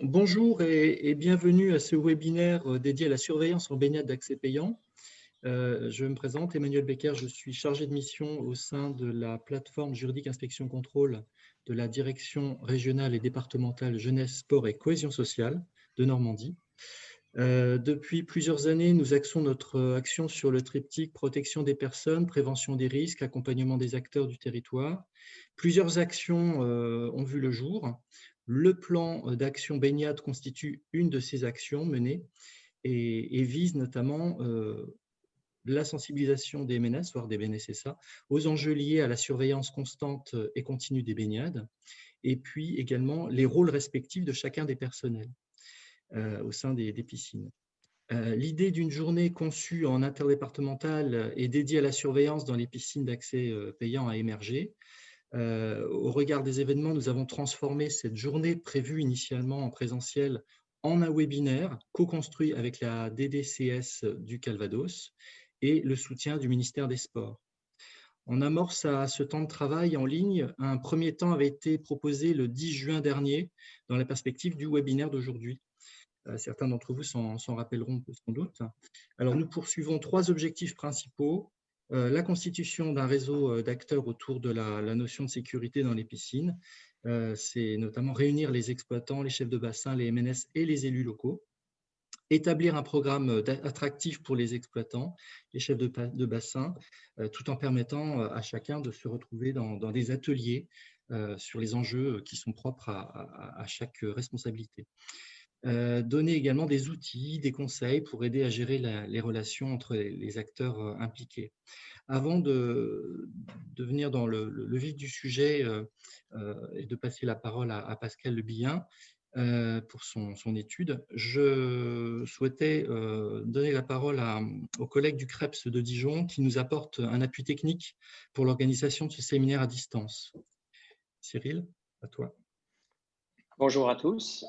Bonjour et bienvenue à ce webinaire dédié à la surveillance en baignade d'accès payant. Je me présente, Emmanuel Becker, je suis chargé de mission au sein de la plateforme juridique inspection contrôle de la direction régionale et départementale jeunesse, sport et cohésion sociale de Normandie. Depuis plusieurs années, nous axons notre action sur le triptyque protection des personnes, prévention des risques, accompagnement des acteurs du territoire. Plusieurs actions ont vu le jour. Le plan d'action baignade constitue une de ces actions menées et vise notamment la sensibilisation des MNS, voire des BNSSA, aux enjeux liés à la surveillance constante et continue des baignades, et puis également les rôles respectifs de chacun des personnels au sein des piscines. L'idée d'une journée conçue en interdépartemental et dédiée à la surveillance dans les piscines d'accès payant a émergé. Au regard des événements, nous avons transformé cette journée prévue initialement en présentiel en un webinaire co-construit avec la DDCS du Calvados et le soutien du ministère des Sports. En amorce à ce temps de travail en ligne, un premier temps avait été proposé le 10 juin dernier dans la perspective du webinaire d'aujourd'hui. Certains d'entre vous s'en rappelleront sans doute. Alors, nous poursuivons trois objectifs principaux. La constitution d'un réseau d'acteurs autour de la notion de sécurité dans les piscines. C'est notamment réunir les exploitants, les chefs de bassin, les MNS et les élus locaux. Établir un programme attractif pour les exploitants, les chefs de bassin, tout en permettant à chacun de se retrouver dans des ateliers sur les enjeux qui sont propres à chaque responsabilité. Donner également des outils, des conseils pour aider à gérer les relations entre les acteurs impliqués. Avant de venir dans le vif du sujet et de passer la parole à Pascal Le Billin pour son étude, je souhaitais donner la parole aux collègues du CREPS de Dijon qui nous apportent un appui technique pour l'organisation de ce séminaire à distance. Cyril, à toi. Bonjour à tous,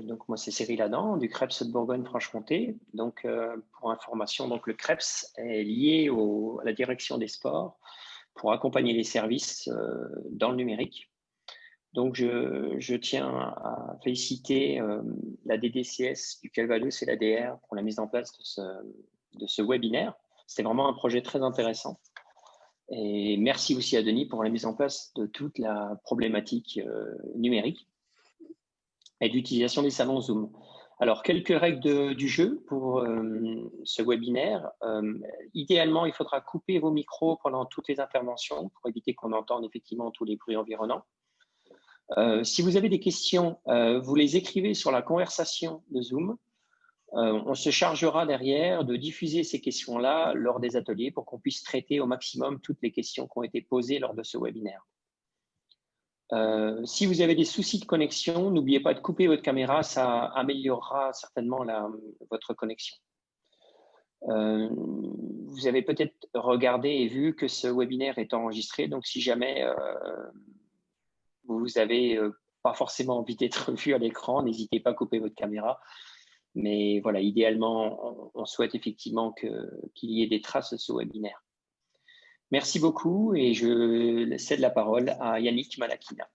donc moi c'est Cyril Adam du CREPS de Bourgogne-Franche-Comté. Donc pour information, donc le CREPS est lié à la direction des sports pour accompagner les services dans le numérique. Donc je tiens à féliciter la DDCS du Calvados et l'ADR pour la mise en place de ce webinaire. C'était vraiment un projet très intéressant. Et merci aussi à Denis pour la mise en place de toute la problématique numérique et d'utilisation des salons Zoom. Alors, quelques règles du jeu pour ce webinaire. Idéalement, il faudra couper vos micros pendant toutes les interventions pour éviter qu'on entende effectivement tous les bruits environnants. Si vous avez des questions, vous les écrivez sur la conversation de Zoom. On se chargera derrière de diffuser ces questions-là lors des ateliers pour qu'on puisse traiter au maximum toutes les questions qui ont été posées lors de ce webinaire. Si vous avez des soucis de connexion, n'oubliez pas de couper votre caméra, ça améliorera certainement votre connexion. Vous avez peut-être regardé et vu que ce webinaire est enregistré, donc si jamais vous n'avez pas forcément envie d'être vu à l'écran, n'hésitez pas à couper votre caméra. Mais voilà, idéalement, on souhaite effectivement qu'il y ait des traces de ce webinaire. Merci beaucoup et je cède la parole à Yannick Malakina.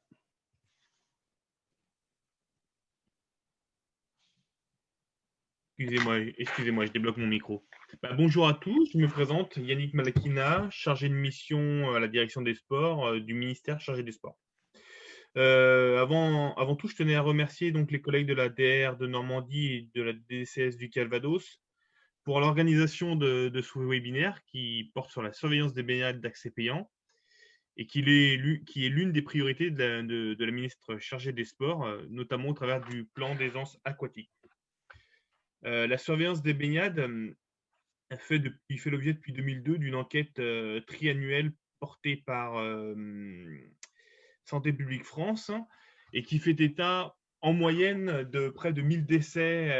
Excusez-moi, je débloque mon micro. Bonjour à tous, je me présente, Yannick Malakina, chargé de mission à la direction des sports du ministère chargé des sports. Avant tout, je tenais à remercier donc les collègues de la DR de Normandie et de la DCS du Calvados pour l'organisation de ce webinaire qui porte sur la surveillance des baignades d'accès payant et qui est l'une des priorités de la ministre chargée des sports, notamment au travers du plan d'aisance aquatique. La surveillance des baignades fait l'objet depuis 2002 d'une enquête triannuelle portée par Santé publique France et qui fait état en moyenne de près de 1000 décès,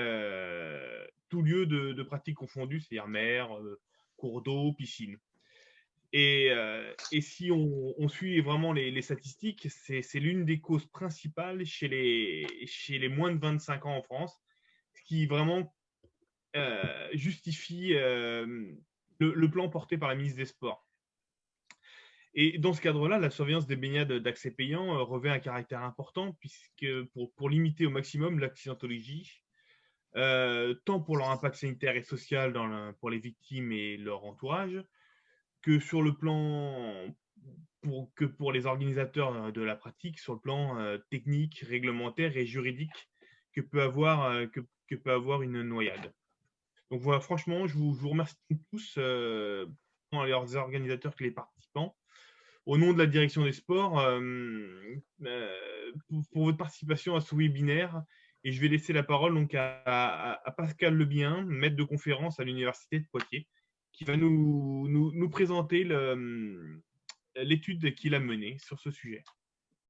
tous lieux de pratiques confondues, c'est-à-dire mer, cours d'eau, piscine. Et si on suit vraiment les statistiques, c'est l'une des causes principales chez les moins de 25 ans en France, ce qui vraiment justifie le plan porté par la ministre des Sports. Et dans ce cadre-là, la surveillance des baignades d'accès payant revêt un caractère important puisque pour limiter au maximum l'accidentologie, tant pour leur impact sanitaire et social pour les victimes et leur entourage, que sur le plan pour les organisateurs de la pratique, sur le plan technique, réglementaire et juridique que peut avoir, que peut avoir une noyade. Donc voilà, franchement, je vous remercie tous, tant les organisateurs que les participants, au nom de la direction des sports, pour votre participation à ce webinaire. Et je vais laisser la parole donc à Pascal Lebien, maître de conférence à l'Université de Poitiers, qui va nous présenter l'étude qu'il a menée sur ce sujet.